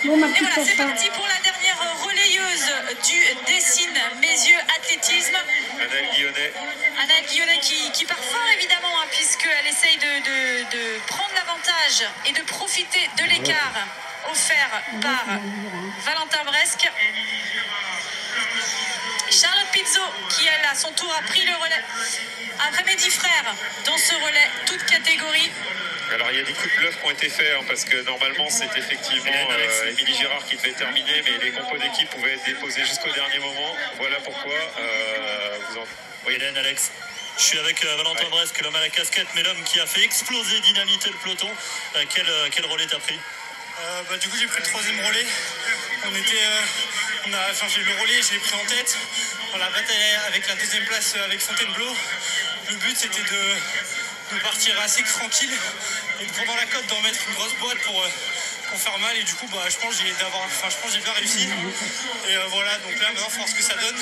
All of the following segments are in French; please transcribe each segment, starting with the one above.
Et voilà, c'est parti pour la dernière relayeuse du Dessine Messieurs Athlétisme. Anaëlle Guillonnet qui part fort évidemment, hein, puisqu'elle essaye de prendre l'avantage et de profiter de l'écart offert par Valentin Bresque. Charlotte Pizzo qui elle à son tour a pris le relais. Après Mehdi Frère dans ce relais, toute catégorie. Alors il y a des coups de bluff qui ont été faits, hein, parce que normalement c'est effectivement Émilie Girard qui devait terminer, mais les compos d'équipe pouvaient être déposés jusqu'au dernier moment. Voilà pourquoi vous en... Oui, Hélène, Alex. Je suis avec Valentin Bresque, l'homme à la casquette, mais l'homme qui a fait exploser, dynamiter le peloton. Quel relais t'as pris? Du coup j'ai pris le troisième relais. J'ai le relais, je l'ai pris en tête. On a bataillé avec la deuxième place avec Fontainebleau. Le but c'était de partir assez tranquille et pendant la côte d'en mettre une grosse boîte pour faire mal, et du coup je pense que j'ai bien réussi. Et voilà, donc là maintenant il faut voir ce que ça donne.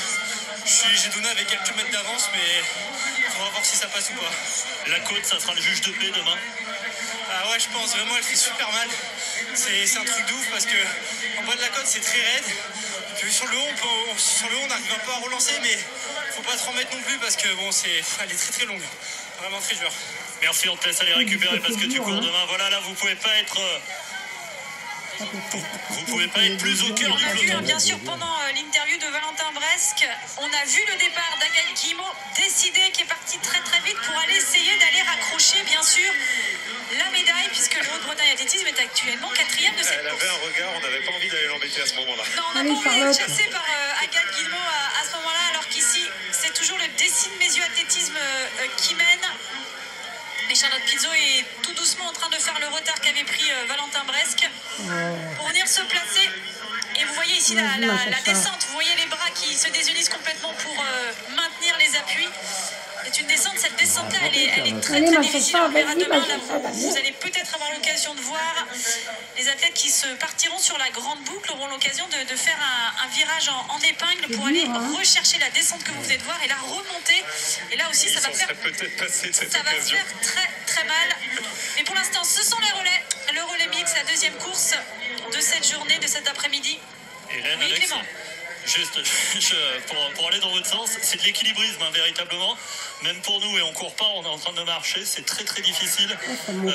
J'ai donné avec quelques mètres d'avance, mais on va voir si ça passe ou pas. La côte, ça sera le juge de paix demain. Ah ouais, je pense vraiment, elle fait super mal. C'est un truc de ouf parce que en bas de la côte c'est très raide. Et puis sur le haut on n'arrive pas à relancer, mais faut pas trop en mettre non plus parce que bon elle est très très longue. Vraiment très dur. Merci, on te laisse aller récupérer parce que tu cours demain. Voilà, là vous pouvez pas être plus au cœur du peloton. Bien sûr, pendant l'interview de Valentin Bresque, on a vu le départ d'Agathe Guillemot décidé, qui est parti très très vite pour aller essayer d'aller raccrocher bien sûr la médaille, puisque le Haute-Bretagne Athlétisme est actuellement 4e de cette course. Elle avait un regard, on n'avait pas envie d'aller l'embêter à ce moment-là. Non, on n'a pas envie d'être chassé par Agathe Guillemot à ce moment-là, alors qu'ici c'est toujours le Dessine Messieurs Athlétisme qui mène. Et Charlotte Pizzo est tout doucement en train de faire le retard qu'avait pris Valentin Bresque pour venir se placer. Et vous voyez ici la descente, vous voyez les bras qui se désunissent complètement pour maintenir les appuis. C'est une descente, cette descente-là, elle est très très difficile. On verra demain, là, vous allez peut-être avoir l'occasion de voir les athlètes qui se partiront sur la grande boucle, auront l'occasion de faire un virage en épingle pour aller rechercher la descente que vous venez de voir et la remonter. Et là aussi, ça va faire très très mal. Mais pour l'instant, ce sont les relais. Le relais mix, la deuxième course de cette journée, de cet après-midi. Hélène, oui, Alex, juste pour aller dans votre sens, c'est de l'équilibrisme, hein, véritablement. Même pour nous, et on court pas, on est en train de marcher, c'est très très difficile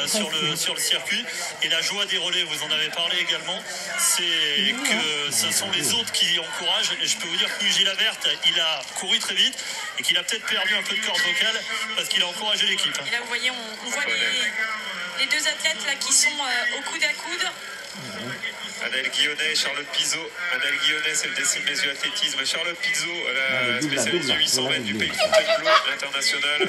sur le circuit. Et la joie des relais, vous en avez parlé également, c'est que ce sont les autres qui encouragent. Et je peux vous dire que Luigi Laverte, il a couru très vite et qu'il a peut-être perdu un peu de corde vocale parce qu'il a encouragé l'équipe. Et là, vous voyez, on voit les deux athlètes là, qui sont au coude à coude. Anaëlle Guillonnet et Charlotte Pizzo. Anaëlle Guillonnet, c'est le Dessine Messieurs Athlétisme. Charlotte Pizzo, la spécialiste du 800 mètres du pays de Fontainebleau, l'international,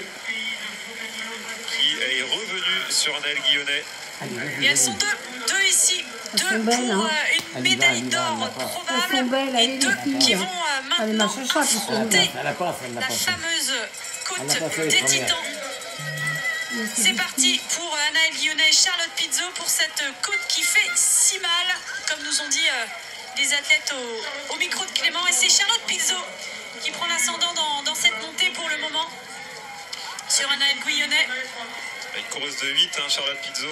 qui est revenue sur Anaëlle Guillonnet. Et elles sont deux ici, deux pour une médaille d'or probable, et deux qui vont maintenant affronter la fameuse côte des Titans. C'est parti pour Anaëlle Guillonnet et Charlotte Pizzo pour cette côte qui fait si mal, comme nous ont dit les athlètes au micro de Clément. Et c'est Charlotte Pizzo qui prend l'ascendant dans cette montée pour le moment sur Anaëlle Guillonnet. Une coureuse de 8, hein, Charlotte Pizzo,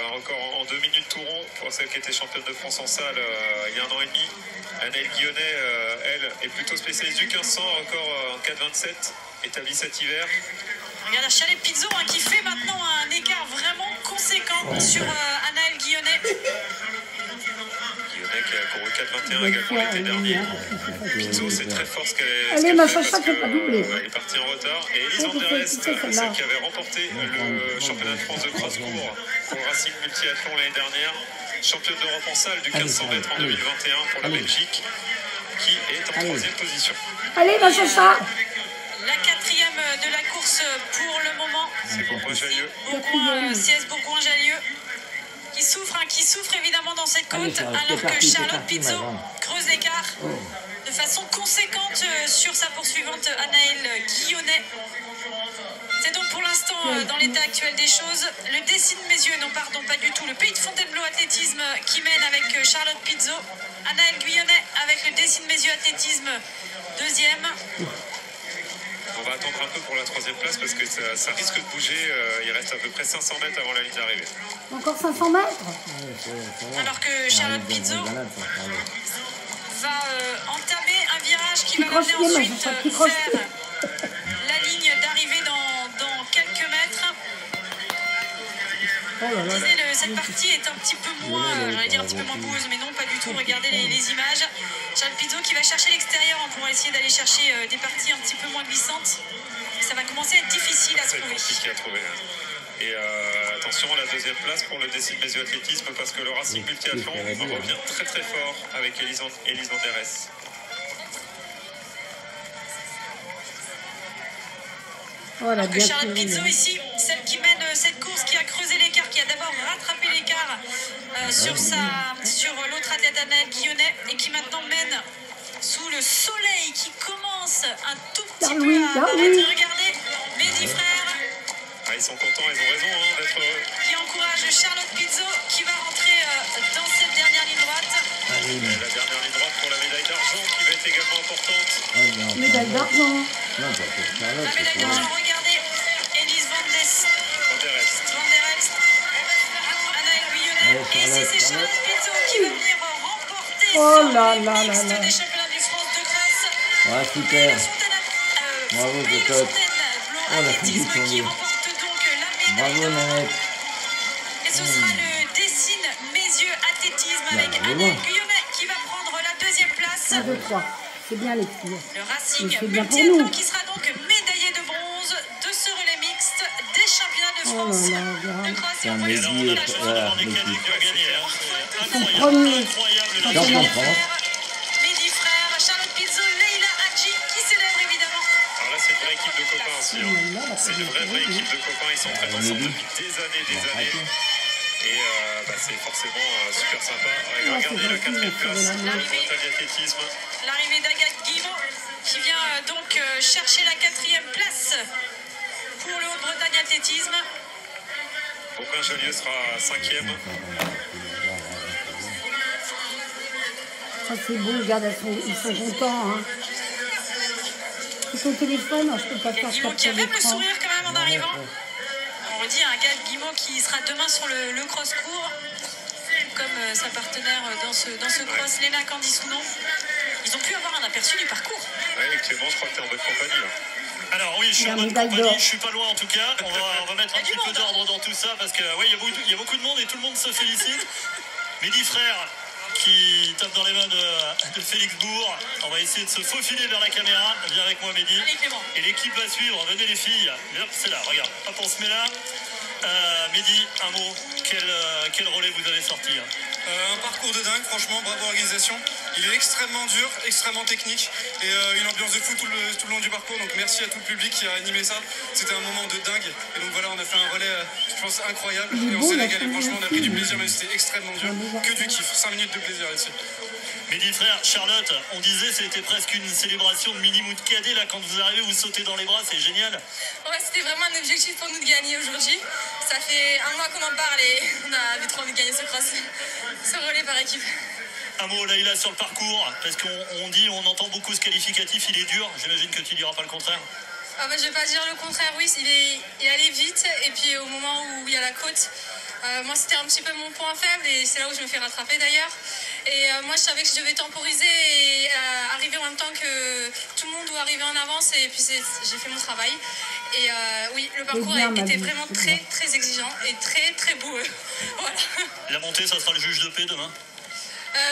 un record en 2 minutes tout rond pour celle qui était championne de France en salle il y a 1 an et demi. Anaëlle Guillonnet, elle, est plutôt spécialiste du 1500, record en 4,27, établi cet hiver. Regarde Charlotte Pizzo qui fait maintenant un écart vraiment conséquent sur Anaëlle Guillonnet. Guillonnet qui a couru 4,21 également l'été dernier. Pizzo, c'est très fort ce qu'elle fait parce elle est partie en retard. Et Elise Van der Est, celle qui avait remporté le championnat de France de cross-court pour le Racing Multiathlon l'année dernière, championne d'Europe en salle du 1500 mètres en 2021 pour la Belgique, qui est en 3e position. Allez, ma chacha. La 4e de la course pour le moment. C'est Bourgoin-Jallieu. CS Bourgoin-Jallieu qui souffre évidemment dans cette côte, alors que Charlotte Pizzo creuse l'écart de façon conséquente sur sa poursuivante Anaëlle Guillonnet. C'est donc pour l'instant, dans l'état actuel des choses, le Dessine Messieurs, non pardon, pas du tout, le Pays de Fontainebleau Athlétisme qui mène avec Charlotte Pizzo, Anaëlle Guillonnet avec le Dessine Messieurs Athlétisme 2e. On va attendre un peu pour la 3e place parce que ça risque de bouger. Il reste à peu près 500 mètres avant la ligne d'arrivée. Encore 500 mètres? Alors que Charlotte Pizzo va entamer un virage qui va l'amener ensuite vers la ligne d'arrivée dans quelques mètres. Cette partie est un petit peu moins, j'allais dire un petit peu moins boueuse, mais non, pas du tout. Regardez les images. Charles Pizzo qui va chercher l'extérieur pour essayer d'aller chercher des parties un petit peu moins glissantes. Ça va commencer à être difficile à trouver. C'est compliqué à trouver. Et attention à la 2e place pour le Décine Mésio Athlétisme parce que le Racing Multiathlon revient très très fort avec Élise Vanderès. Voilà, que Charlotte Pizzo ici, celle qui mène cette course, qui a creusé l'écart, qui a d'abord rattrapé l'écart sur l'autre athlète Anaëlle Guillonnet et qui maintenant mène sous le soleil qui commence un tout petit peu à apparaître. Regardez, Mehdi Frère. Ah, ils sont contents, ils ont raison d'être heureux. Qui encourage Charlotte Pizzo qui va rentrer dans cette dernière ligne droite. La dernière ligne droite pour la médaille d'argent qui va être également importante. Médaille d'argent. La médaille d'argent, regardez, Élise Vanderest, Anaëlle Guillonnet. Et ici c'est Charlotte Pizzo qui va venir remporter le mixte des championnats de France de Grasse. Ouais, super. Bravo, Cocotte. Athlétisme qui remporte donc la médaille d'or. Et ce sera le Décine Messieurs Athlétisme avec Anaëlle Guillonnet qui va prendre la 2e place. 1, 2, 3. C'est bien les filles. Le Racing Multiathlon qui sera donc médaillé de bronze de ce relais mixte des championnats de France de cross. Et on voit ici la joie. Incroyable. Mehdi Frère, Charlotte Pizzo, Leïla Hadji qui célèbre évidemment. Alors là c'est une vraie équipe de copains aussi. C'est une vraie équipe de copains. Ils s'entraînent ensemble depuis des années. Et c'est forcément super sympa. Regardez la 4e place pour Bretagne Athlétisme. L'arrivée d'Agathe Guillemot qui vient donc chercher la 4e place pour le Haute-Bretagne Athlétisme. Beaucain-Jallieu sera 5e. Ça c'est beau, regarde, ils sont contents. Hein. C'est son téléphone, je peux pas faire Guillemot qui a même le sourire quand même en arrivant. On redit un Agathe Guillemot qui sera demain sur le cross court, comme sa partenaire dans ce cross, Léna Candissounon. Ils ont pu avoir un aperçu du parcours. Oui, Clément, je crois que tu es en bonne compagnie là. Alors oui, je suis en bonne compagnie, je suis pas loin en tout cas. On va mettre un petit peu d'ordre dans tout ça parce que il y a beaucoup de monde et tout le monde se félicite. Mehdi Frère qui tape dans les mains de Félix Bourg. On va essayer de se faufiler vers la caméra. Viens avec moi Mehdi. Allez, Clément. Et l'équipe va suivre. Venez les filles. C'est là, regarde. Hop, on se met là. Mehdi, un mot. Quel relais vous avez sorti Un parcours de dingue, franchement, bravo organisation. Il est extrêmement dur, extrêmement technique et une ambiance de fou tout le long du parcours. Donc merci à tout le public qui a animé ça. C'était un moment de dingue. Et donc voilà, on a fait un relais, je pense, incroyable. Et on s'est régalé. Franchement, on a pris du plaisir, mais c'était extrêmement dur. Que du kiff. 5 minutes de plaisir ici. Mehdi Frère, Charlotte, on disait c'était presque une célébration de mini-mout cadet là quand vous arrivez, vous sautez dans les bras, c'est génial. Ouais, c'était vraiment un objectif pour nous de gagner aujourd'hui. Ça fait un mois qu'on en parle et on avait trop envie de gagner ce cross, ce relais par équipe. Un mot Leïla sur le parcours, parce on entend beaucoup ce qualificatif, il est dur, j'imagine que tu diras pas le contraire. Ah bah, je vais pas dire le contraire, oui, il allait vite et puis au moment où il y a la côte, moi c'était un petit peu mon point faible et c'est là où je me fais rattraper d'ailleurs. Et moi je savais que je devais temporiser et arriver en même temps que tout le monde doit arriver en avance et puis j'ai fait mon travail. Et oui, le parcours était vraiment très très exigeant et très très beau. Voilà. La montée, ça sera le juge de paix demain.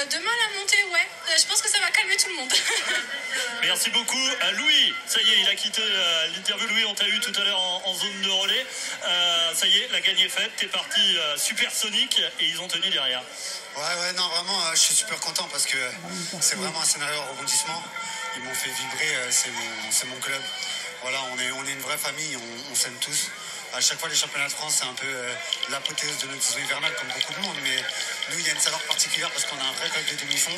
Demain la montée, ouais, je pense que ça va calmer tout le monde. Merci beaucoup. Louis, ça y est, il a quitté l'interview. Louis, on t'a eu tout à l'heure en zone de relais. Ça y est, la gagne est faite. T'es parti supersonique et ils ont tenu derrière. Ouais, non, vraiment, je suis super content parce que c'est vraiment un scénario en rebondissement. Ils m'ont fait vibrer, c'est mon club. Voilà, on est une vraie famille, on s'aime tous. À chaque fois, les championnats de France, c'est un peu l'apothéose de notre saison hivernale, comme beaucoup de monde. Mais nous, il y a une saveur particulière parce qu'on a un vrai club de demi-fond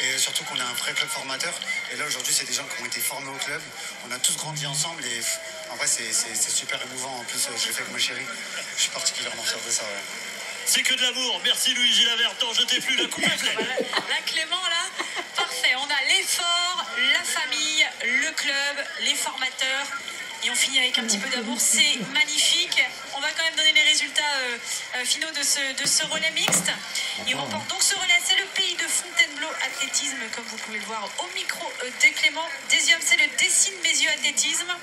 et surtout qu'on a un vrai club formateur. Et là, aujourd'hui, c'est des gens qui ont été formés au club. On a tous grandi ensemble et en vrai, c'est super émouvant. En plus, je l'ai fait avec ma chérie. Je suis particulièrement fier de ça. Ouais. C'est que de l'amour. Merci Louis Gilabert. T'en jetez plus, la coupe est pleine. Là, Clément, là, parfait. On a l'effort, la famille, le club, les formateurs. Et on finit avec un petit peu d'amour, c'est magnifique. On va quand même donner les résultats finaux de ce relais mixte. Il remporte donc ce relais, c'est le pays de Fontainebleau Athlétisme, comme vous pouvez le voir au micro de Clément. Deuxième, c'est le Dessines-Bézieux Athlétisme.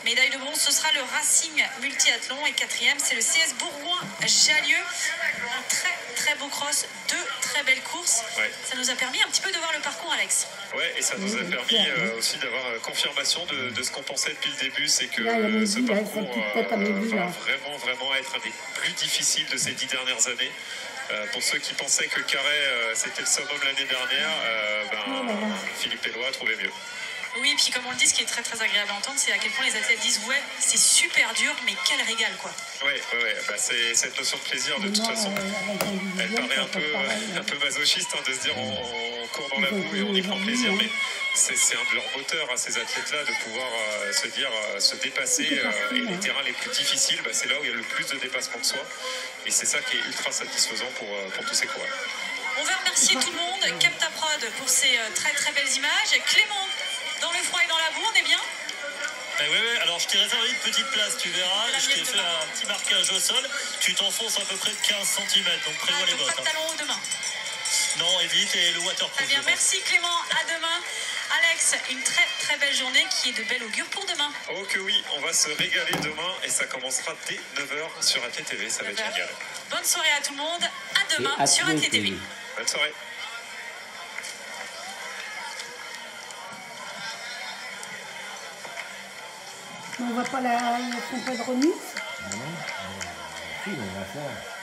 Médaille de bronze, ce sera le Racing Multiathlon. Et quatrième, c'est le CS Bourgoin-Jallieu. Un très très beau cross, deux très belles courses. Ouais. Ça nous a permis un petit peu de voir le parcours, Alex. Ouais, et ça nous a permis aussi d'avoir confirmation de ce qu'on pensait depuis le début, c'est que Là, il y a Mehdi, ce là, parcours sa petite tête à Mehdi, va là. vraiment être un des plus difficiles de ces 10 dernières années. Pour ceux qui pensaient que Carré c'était le summum l'année dernière, Philippe Pellois a trouvé mieux. Oui, puis comme on le dit, ce qui est très très agréable à entendre, c'est à quel point les athlètes disent ouais, c'est super dur, mais quel régal quoi. Ouais, c'est cette notion de plaisir de toute façon. Elle paraît un peu masochiste de se dire on court dans la boue et on y prend plaisir, mais c'est un de leurs moteurs à ces athlètes-là de pouvoir se dire se dépasser et les terrains les plus difficiles, c'est là où il y a le plus de dépassement de soi et c'est ça qui est ultra satisfaisant pour tous ces coureurs. On va remercier tout le monde, Captaprod pour ces très très belles images. Clément, dans le froid et dans la boue, on est bien? Oui, alors je t'ai réservé une petite place, tu verras. Je t'ai fait un petit marquage au sol. Tu t'enfonces à peu près de 15 cm, donc prévois les bottes. Pas de talons haut demain. Non, évite, et le waterproof. Très bien, merci Clément, à demain. Alex, une très très belle journée qui est de bel augure pour demain. Oh que oui, on va se régaler demain et ça commencera dès 9h sur ATTV, ça va être génial. Bonne soirée à tout le monde, à demain sur ATTV. Bonne soirée. On va pas la font pas de remix. Non, si, on va faire.